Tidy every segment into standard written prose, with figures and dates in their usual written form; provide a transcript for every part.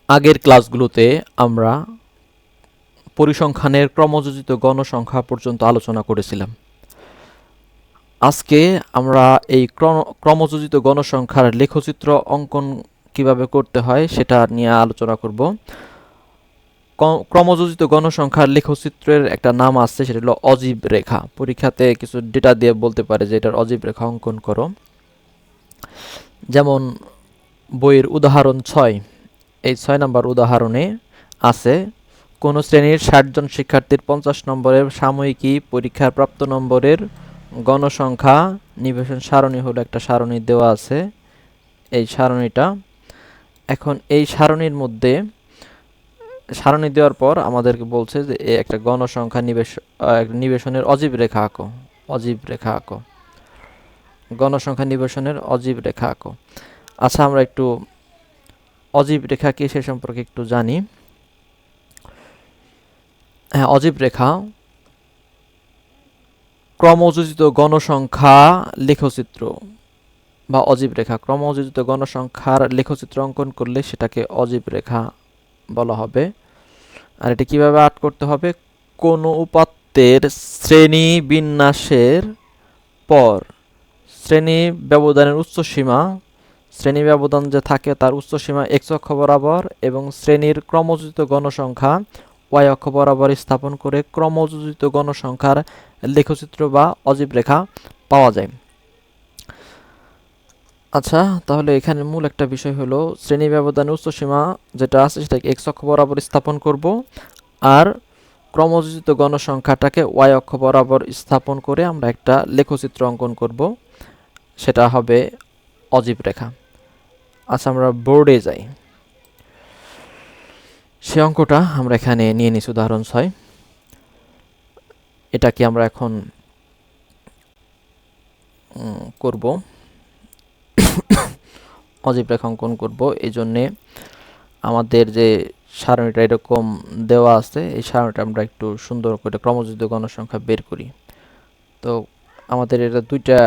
আগের ক্লাসগুলোতে আমরা পরিসংখ্যানের ক্রমযোজিত গণসংখ্যা পর্যন্ত আলোচনা করেছিলাম। আজকে আমরা এই ক্রমযোজিত গণসংখ্যার লেখচিত্র অঙ্কন কিভাবে করতে হয় সেটা নিয়ে আলোচনা করব। ক্রমযোজিত গণসংখ্যার লেখচিত্রের একটা নাম আছে, সেটা হলো অজীব রেখা। পরীক্ষাতে কিছু ডেটা দিয়ে বলতে পারে যে এটার অজীব রেখা অঙ্কন করো। যেমন বইয়ের উদাহরণ 6, এই 6 নম্বর উদাহরণে আছে কোনো শ্রেণীর 60 জন শিক্ষার্থীর 50 নম্বরের সাময়িকী পরীক্ষার প্রাপ্ত নম্বরের গণসংখ্যা নিবেশন সারণী হলো একটা সারণী দেওয়া আছে, এই সারণীটা। এখন এই সারণীর মধ্যে সারণী দেওয়ার পর আমাদেরকে বলছে যে একটা গণসংখ্যা নিবেশনের অজীব রেখা আঁকো। অজীব রেখা আঁকো, গণসংখ্যা নিবেশনের অজীব রেখা আঁকো। আচ্ছা, আমরা একটু অজীব রেখা কি সে সম্পর্কে একটু জানি। হ্যাঁ, অজীব রেখা ক্রমযোজিত গণসংখ্যা লেখচিত্র বা অজীব রেখা। ক্রমযোজিত গণসংখ্যার লেখচিত্র অঙ্কন করলে সেটাকে অজীব রেখা বলা হবে। আর এটা কিভাবে আট করতে হবে? কোনো উপাত্তের শ্রেণী বিন্যাসের পর শ্রেণী ব্যবধানের উচ্চসীমা, শ্রেণী ব্যবধান যে থাকে তার উচ্চসীমা x অক্ষ বরাবর এবং শ্রেণীর ক্রমযোজিত গণসংখ্যা y অক্ষ বরাবর স্থাপন করে ক্রমযোজিত গণসংখ্যার লেখচিত্র বা অজীব রেখা পাওয়া যায়। আচ্ছা, তাহলে এখানে মূল একটা বিষয় হলো শ্রেণী ব্যবধানের উচ্চসীমা যেটা আছে সেটাকে x অক্ষ বরাবর স্থাপন করব, আর ক্রমযোজিত গণসংখ্যাটাকে y অক্ষ বরাবর স্থাপন করে আমরা একটা লেখচিত্র অঙ্কন করব, সেটা হবে অজীব রেখা। আচ্ছা, আমরা বোর্ডে যাই। সে অঙ্কটা আমরা এখানে নিয়ে নিচ্ছি উদাহরণ 6। এটাকে আমরা এখন করব, অজীব রেখা অঙ্কন করব। এই জন্যে আমাদের যে সারণীটা এরকম দেওয়া আছে, এই সারণীটা আমরা একটু সুন্দর করে ক্রমযোজিত গণসংখ্যা বের করি। তো আমাদের এটা দুইটা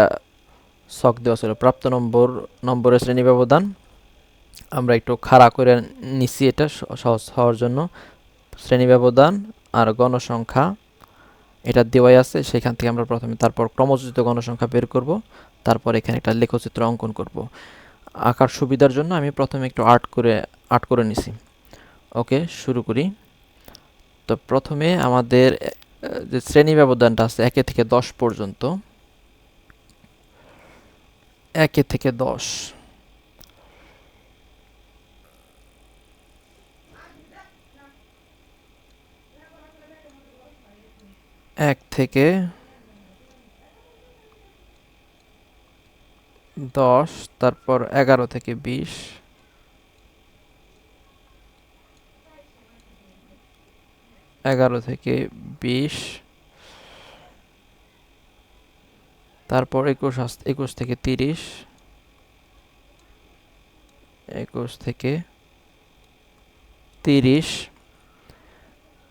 ছক দেওয়া ছিল, প্রাপ্ত নম্বরের শ্রেণী ব্যবধান আমরা একটু খাড়া করে নিচ্ছি এটা সহজ হওয়ার জন্য। শ্রেণী ব্যবধান আর গণসংখ্যা এটা দেওয়াই আছে, সেখান থেকে আমরা প্রথমে তারপর ক্রমযোজিত গণসংখ্যা বের করব, তারপর এখানে একটা লেখচিত্র অঙ্কন করব। আঁকার সুবিধার জন্য আমি প্রথমে একটু আর্ট করে নিছি। ওকে, শুরু করি। তো প্রথমে আমাদের যে শ্রেণী ব্যবধানটা আছে 1 থেকে 10 পর্যন্ত, 1 থেকে 10, এক থেকে 10, তারপর 11 থেকে 20, 11 থেকে 20, তারপর 21 থেকে 30, 21 থেকে 30,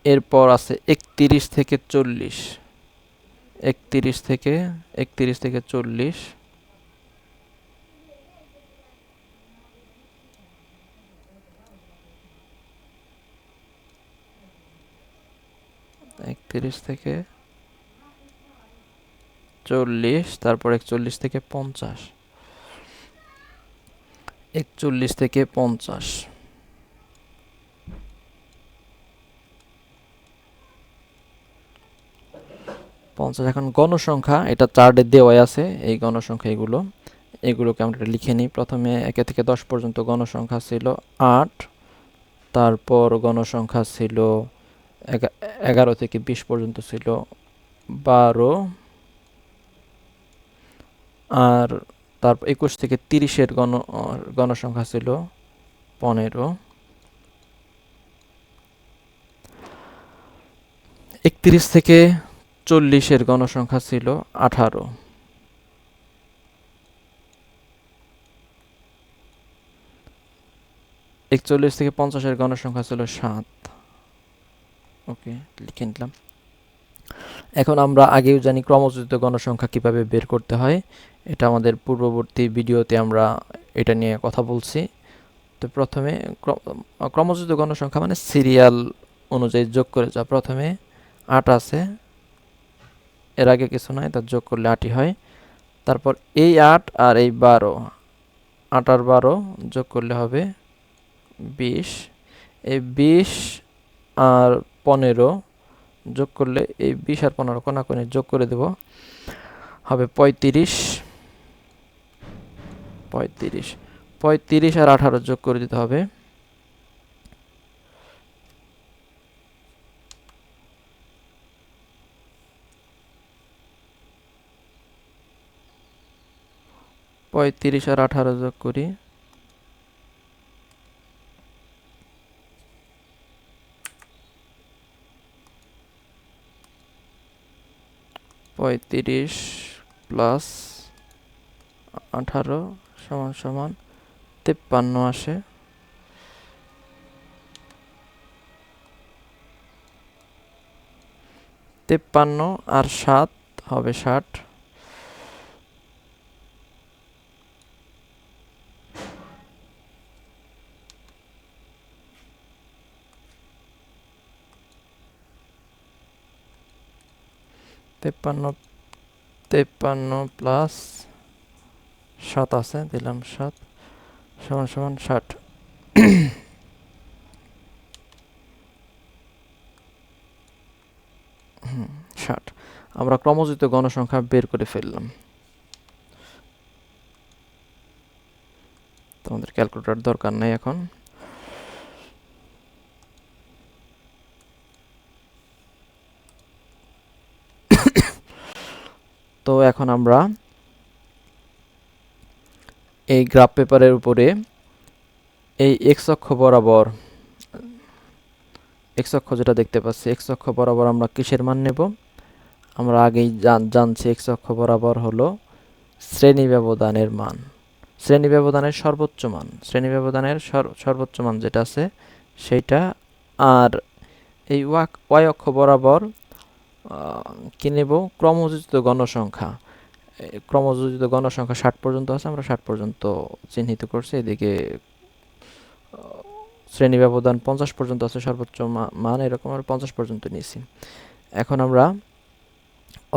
এরপর আছে 31 থেকে 40, 31 থেকে 40, 31 থেকে 40, তারপর 41 থেকে 50, 41 থেকে 50, এখন গণসংখ্যা এটা চার্টে দেওয়াই আছে, এই গণসংখ্যা এগুলোকে আমরা লিখে নিই। প্রথমে 1 থেকে 10 পর্যন্ত গণসংখ্যা ছিল 8, তারপর গণসংখ্যা ছিল 11 থেকে 20 পর্যন্ত ছিল 12, আর তারপর 21 থেকে 30-এর গণসংখ্যা ছিল 15, 31 থেকে 40-এর গণসংখ্যা ছিল 18, 41 থেকে 50-এর গণসংখ্যা ছিল 7। ওকে, লিখে নিলাম। এখন আমরা আগেও জানি ক্রমযোজিত গণসংখ্যা কিভাবে বের করতে হয়, এটা আমাদের পূর্ববর্তী ভিডিওতে আমরা এটা নিয়ে কথা বলছি। তো প্রথমে ক্রমযুক্ত গণসংখ্যা মানে সিরিয়াল অনুযায়ী যোগ করে যা। প্রথমে 8 আছে, এর আগে কিছু নাই, তার যোগ করলে 8ই হয়। তারপর এই 8 আর এই 12, 8 আর 12 যোগ করলে হবে 20। এই 20 আর 15 যোগ করলে, এই 20 আর 15 কোনাকুনি যোগ করে দেব, হবে 35। 35 35 আর 18 যোগ করে দিতে হবে, 35 আর 18 যোগ করি, 35 প্লাস 18 সমান সমান 53 আসে। 53 আর 7 হবে 60। তেপ্পান্ন 53 প্লাস 7 আছে, দিলাম 7 সমান সমান 60। 60 আমরা ক্রমযুক্ত গণসংখ্যা বের করে ফেললাম। তোমাদের ক্যালকুলেটর দরকার নেই এখন। তো এখন আমরা এই গ্রাফ পেপারের উপরে এই এক্স অক্ষ বরাবর, এক্স অক্ষ যেটা দেখতে পাচ্ছি, এক্স অক্ষ বরাবর আমরা কিসের মান নেব? আমরা আগেই জানছি এক্স অক্ষ বরাবর হলো শ্রেণী ব্যবধানের মান, শ্রেণী ব্যবধানের সর্বোচ্চ মান, শ্রেণী ব্যবধানের সর্বোচ্চ মান যেটা আছে সেইটা। আর এই ওয়াই অক্ষ বরাবর কি নেব? ক্রমযোজিত গণসংখ্যা। ক্রমযোজিত গণসংখ্যা 60 পর্যন্ত আছে, আমরা 60 পর্যন্ত চিহ্নিত করছি। এদিকে শ্রেণী ব্যবধান 50 পর্যন্ত আছে, সর্বোচ্চ মান এরকম আমরা 50 পর্যন্ত নিয়েছি। এখন আমরা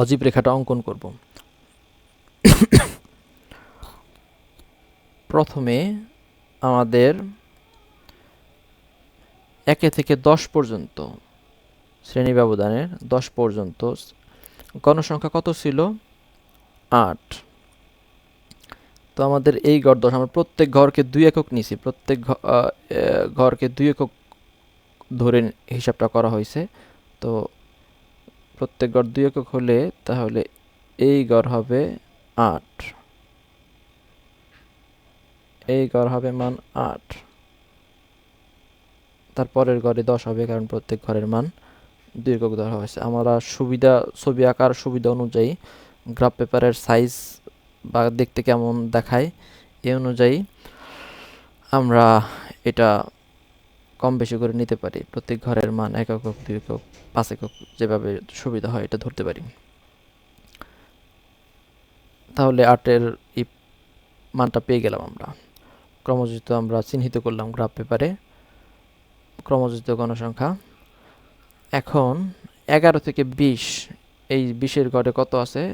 অজীব রেখাটা অঙ্কন করব। প্রথমে আমাদের 1 থেকে 10 পর্যন্ত শ্রেণী ব্যবধানের 10 পর্যন্ত গণসংখ্যা কত ছিল? 8। তো আমাদের এই গড় 10, আমরা প্রত্যেক ঘরকে 2 একক নিছি, প্রত্যেক ঘরকে 2 একক ধরে হিসাবটা করা হয়েছে। তো প্রত্যেক ঘর 2 একক হলে তাহলে এই ঘর হবে 8, এই ঘর হবে মান 8, তারপরের ঘরে 10 হবে, কারণ প্রত্যেক ঘরের মান 2 একক ধরা হয়েছে। আমরা সুবিধা, ছবি আঁকার সুবিধা অনুযায়ী গ্রাফ পেপারের সাইজ বা দেখতে কেমন দেখায় এই অনুযায়ী আমরা এটা কম বেশি করে নিতে পারি। প্রত্যেক ঘরের মান 1 একক, 2 একক, 5 একক, যেভাবে সুবিধা হয় এটা ধরতে পারি। তাহলে 8-এর এই মানটা পেয়ে গেলাম আমরা। ক্রমযোজিত আমরা চিহ্নিত করলাম গ্রাফ পেপারে ক্রমযোজিত গণসংখ্যা। এখন 11 থেকে 20, এই 20-এর ঘরে কত আছে?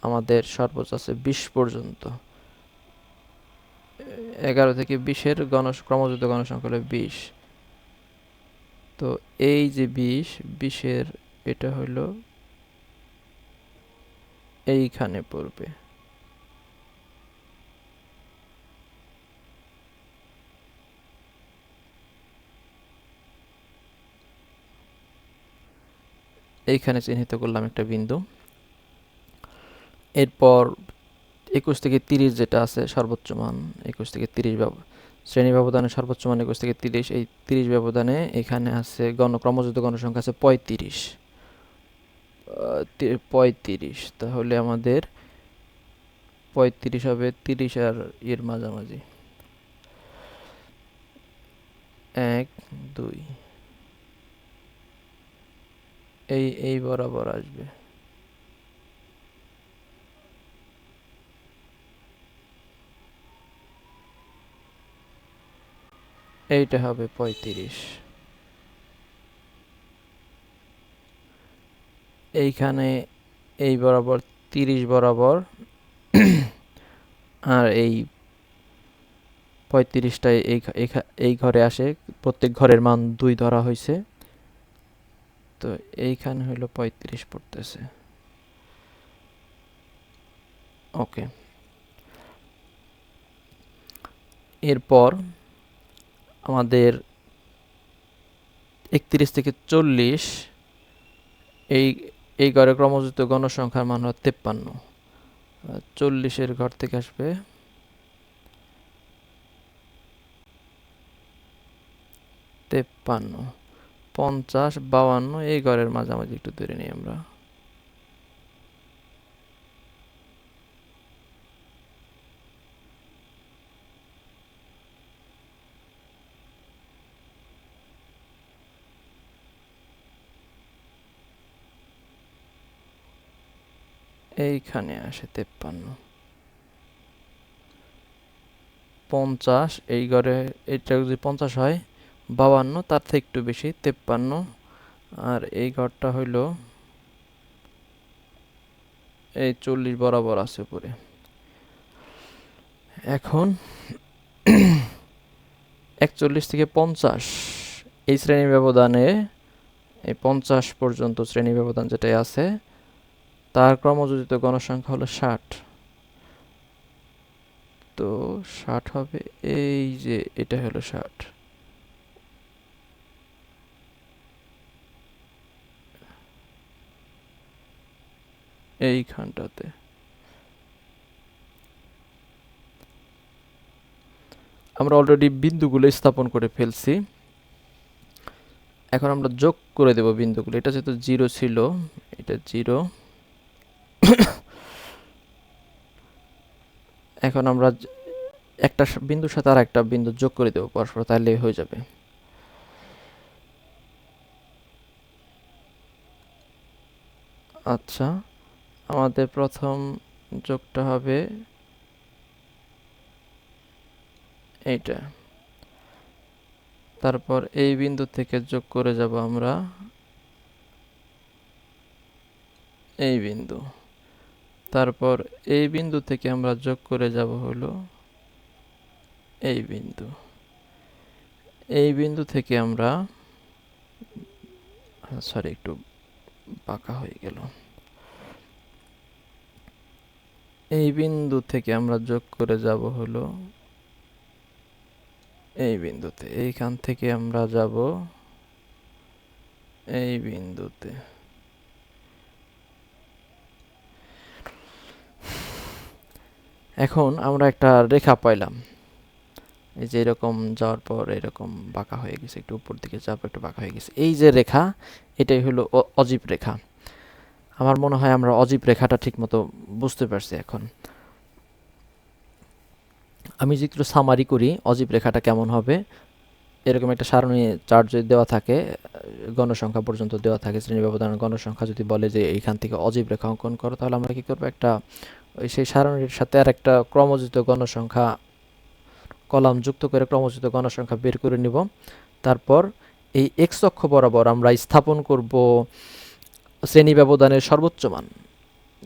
আমাদের সর্বোচ্চ আছে 20 পর্যন্ত। 11 থেকে 20-এর ক্রমযোজিত গণসংখ্যা হলো 20। তো এই যে 20-এর এটা হলো এইখানে পড়বে। এইখানে চিহ্নিত করলাম একটা বিন্দু। এরপর 21 থেকে 30 যেটা আছে সর্বোচ্চ মান, 21 থেকে 30 শ্রেণী ব্যবধানে সর্বোচ্চ মান 21 থেকে 30। এই 30 ব্যবধানে এখানে আছে ক্রমযোজিত গণসংখ্যা আছে 35। 35, তাহলে আমাদের 35 হবে 30 আর এর মাঝামাঝি, 1 2, এই বরাবর আসবে। এইটা হবে 35, এইখানে এই বরাবর 30 বরাবর আর এই 35টাই এই ঘরে আসে, প্রত্যেক ঘরের মান 2 ধরা হয়েছে, তো এইখানে হইলো 35 পড়তেছে। ওকে, এরপর আমাদের 31 থেকে 40 এই এই ঘরে ক্রমযুক্ত গণসংখ্যার মান হলো 53। 40-এর ঘর থেকে আসবে 53, 50, 52, এই ঘরের মাঝামাঝি একটু ধরে নিই আমরা। এইখানে আসে 53, 50, এই ঘরে এটা যদি 50 হয়, 52 তার থেকে একটু বেশি 53, আর এই ঘরটা হইল এই 40 বরাবর আছে উপরে। এখন 41 থেকে 50 এই শ্রেণী ব্যবধানে, এই 50 পর্যন্ত শ্রেণী ব্যবধান যেটাই আছে তার ক্রমযোজিত গণসংখ্যা হলো 60। তো 60 হবে, এই যে এটা হলো 60, এইখানটাতে। আমরা অলরেডি বিন্দুগুলো স্থাপন করে ফেলছি, এখন আমরা যোগ করে দেব বিন্দুগুলো। এটা যেহেতু 0 ছিল, এটা 0, এখন আমরা একটা বিন্দুর সাথে আর একটা বিন্দু যোগ করে দেব পরস্পর, তাহলে হয়ে যাবে। আচ্ছা, আমাদের প্রথম যোগটা হবে এইটা, তারপর এই বিন্দু থেকে যোগ করে যাব আমরা এই বিন্দু, তারপর এই বিন্দু থেকে আমরা যোগ করে যাব হলো এই বিন্দু, এই বিন্দু থেকে আমরা, সরি একটু বাঁকা হয়ে গেল, এই বিন্দু থেকে আমরা যোগ করে যাব হলো এই বিন্দুতে, এইখান থেকে আমরা যাব এই বিন্দুতে। এখন আমরা একটা রেখা পাইলাম, এই যে এরকম যাওয়ার পর এরকম বাঁকা হয়ে গেছে, একটু উপর দিকে যাওয়ার পর একটু বাঁকা হয়ে গেছে, এই যে রেখা, এটাই হলো অজীব রেখা। আমার মনে হয় আমরা অজীব রেখাটা ঠিক মতো বুঝতে পারছি। এখন আমি যদি একটু সামারি করি অজীব রেখাটা কেমন হবে, এরকম একটা সারণী চার্ট যদি দেওয়া থাকে, গণসংখ্যা পর্যন্ত দেওয়া থাকে, শ্রেণী ব্যবধানের গণসংখ্যা যদি বলে যে এইখান থেকে অজীব রেখা অঙ্কন করো, তাহলে আমরা কি করবো, একটা সেই সারণীর সাথে আর একটা ক্রমযুক্ত গণসংখ্যা কলাম যুক্ত করে ক্রমযুক্ত গণসংখ্যা বের করে নিব। তারপর এই এক্স অক্ষ বরাবর আমরা স্থাপন করব শ্রেণী ব্যবধানের সর্বোচ্চ মান,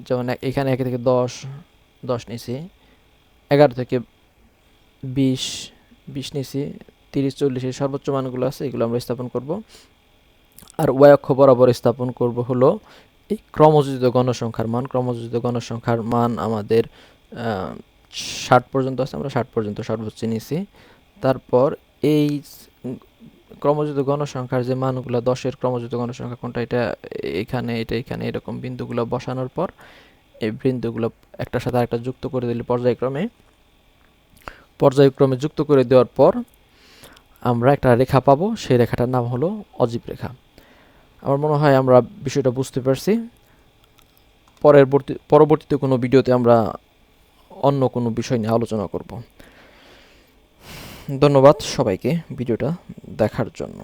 যেমন এখানে 1 থেকে 10 নিছি, 11 থেকে 20 নিছি, 30, 40 এর সর্বোচ্চ মানগুলো আছে, এগুলো আমরা স্থাপন করব। আর ওয়াই অক্ষ বরাবর স্থাপন করব হলো এই ক্রমযোজিত গণসংখ্যার মান। ক্রমযোজিত গণসংখ্যার মান আমাদের 60 পর্যন্ত আছে, আমরা 60 পর্যন্ত সর্বোচ্চ নিছি। তারপর এই ক্রমযোজিত গণসংখ্যার যে মানগুলো, 10-এর ক্রমযোজিত গণসংখ্যা কোনটা, এটা এখানে, এটা এখানে, এরকম বিন্দুগুলো বসানোর পর এই বিন্দুগুলো একটার সাথে আরেকটা যুক্ত করে দিলে পর্যায়ক্রমে যুক্ত করে দেওয়ার পর আমরা একটা রেখা পাবো, সেই রেখাটার নাম হলো অজীব রেখা। আমার মনে হয় আমরা বিষয়টা বুঝতে পারছি। পরবর্তীতে কোনো ভিডিওতে আমরা অন্য কোনো বিষয় নিয়ে আলোচনা করব। ধন্যবাদ সবাইকে ভিডিওটা দেখার জন্য।